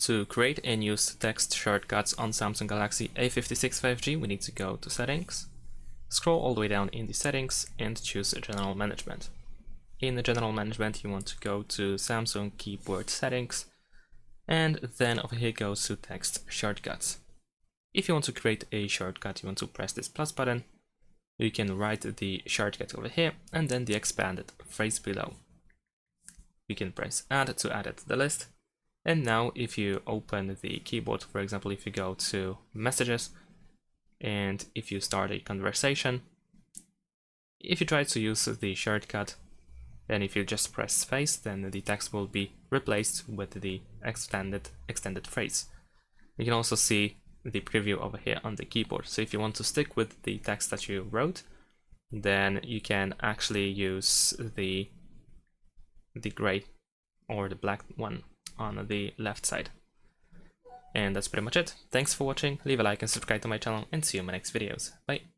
To create and use text shortcuts on Samsung Galaxy A56 5G, we need to go to Settings, scroll all the way down in the Settings and choose General Management. In the General Management, you want to go to Samsung Keyboard Settings, and then over here go to Text Shortcuts. If you want to create a shortcut, you want to press this plus button. You can write the shortcut over here and then the expanded phrase below. You can press Add to add it to the list. And now if you open the keyboard, for example, if you go to Messages, and if you start a conversation, if you try to use the shortcut, then if you just press space, then the text will be replaced with the extended phrase. You can also see the preview over here on the keyboard. So if you want to stick with the text that you wrote, then you can actually use the gray or the black one on the left side. And that's pretty much it. Thanks for watching, leave a like and subscribe to my channel, and see you in my next videos. Bye!